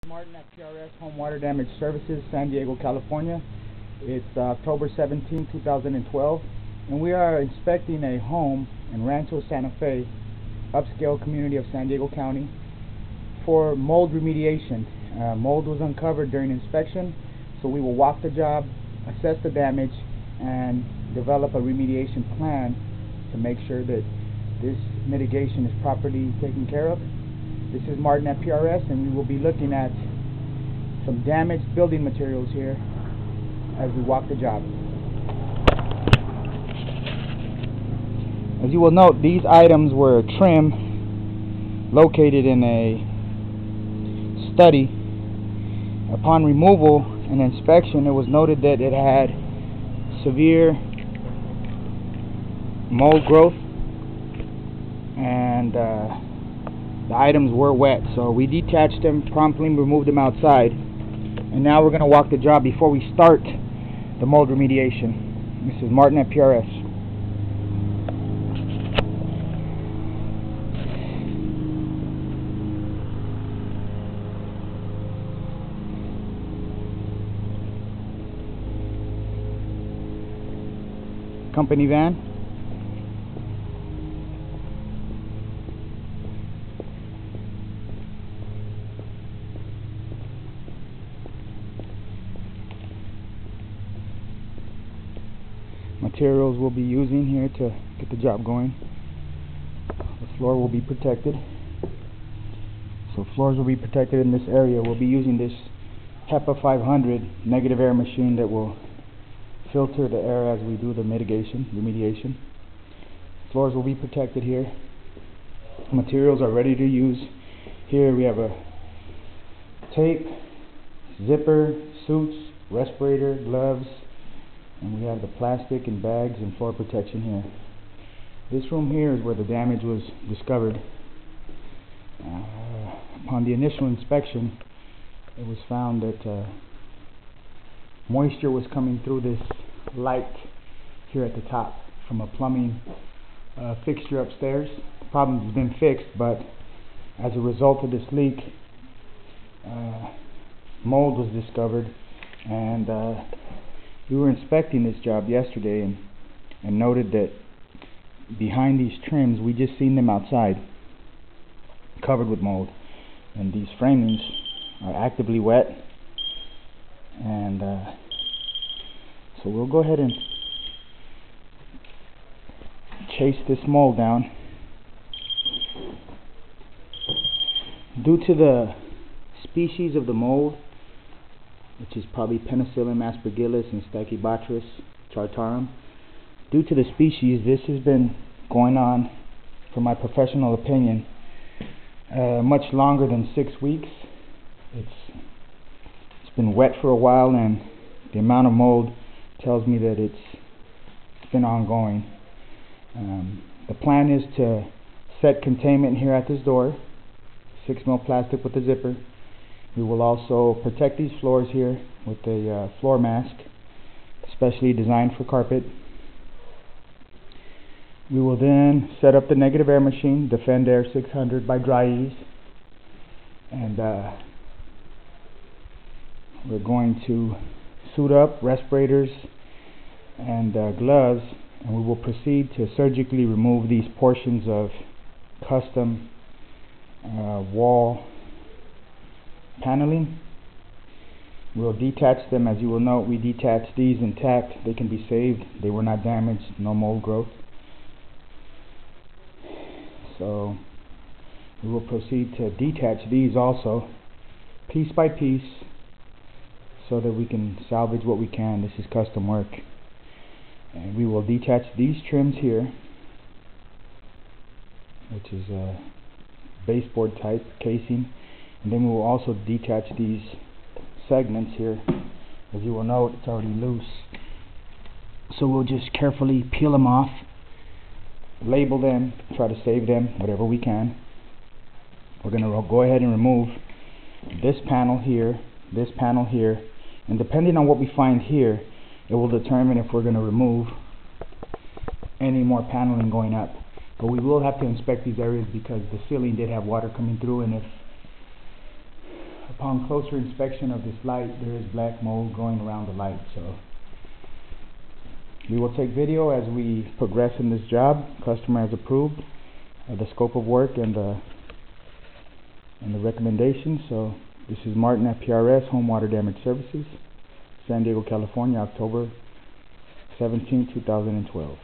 Martin at PRS Home Water Damage Services, San Diego, California. It's October 17, 2012, and we are inspecting a home in Rancho Santa Fe, upscale community of San Diego County, for mold remediation. Mold was uncovered during inspection, so we will walk the job, assess the damage, and develop a remediation plan to make sure that this mitigation is properly taken care of. This is Martin at PRS, and we will be looking at some damaged building materials here as we walk the job. As you will note, these items were trim located in a study. Upon removal and inspection, it was noted that it had severe mold growth, and the items were wet, so we detached them, promptly removed them outside, and now we're going to walk the job before we start the mold remediation. This is Martin at PRS. Company van. Materials we'll be using here to get the job going. The floor will be protected. So floors will be protected in this area. We'll be using this HEPA 500 negative air machine that will filter the air as we do the remediation. Floors will be protected here. Materials are ready to use. Here we have a tape, zipper, suits, respirator, gloves, and we have the plastic and bags and floor protection here. This room here is where the damage was discovered. Upon the initial inspection, it was found that moisture was coming through this light here at the top from a plumbing fixture upstairs. The problem has been fixed, but as a result of this leak, mold was discovered, and we were inspecting this job yesterday and noted that behind these trims, we just seen them outside covered with mold, and these framings are actively wet, and so we'll go ahead and chase this mold down. Due to the species of the mold, which is probably Penicillium aspergillus and Stachybotrys chartarum. Due to the species, this has been going on, for my professional opinion, much longer than 6 weeks. It's been wet for a while, and the amount of mold tells me that it's been ongoing. The plan is to set containment here at this door, 6mm plastic with a zipper. We will also protect these floors here with a floor mask, specially designed for carpet. We will then set up the negative air machine, Defend Air 600 by Dry Ease, and we're going to suit up, respirators and gloves, and we will proceed to surgically remove these portions of custom wall paneling. We'll detach them. As you will note, we detached these intact. They can be saved. They were not damaged, no mold growth. So we will proceed to detach these also, piece by piece, so that we can salvage what we can. This is custom work. And we will detach these trims here, which is a baseboard type casing. And then we will also detach these segments here. As you will note, it's already loose. So we'll just carefully peel them off, label them, try to save them, whatever we can. We're going to go ahead and remove this panel here, and depending on what we find here, it will determine if we're going to remove any more paneling going up. But we will have to inspect these areas because the ceiling did have water coming through, and if upon closer inspection of this light, there is black mold growing around the light. So we will take video as we progress in this job. Customer has approved the scope of work and the recommendations. So this is Martin at PRS Home Water Damage Services, San Diego, California, October 17, 2012.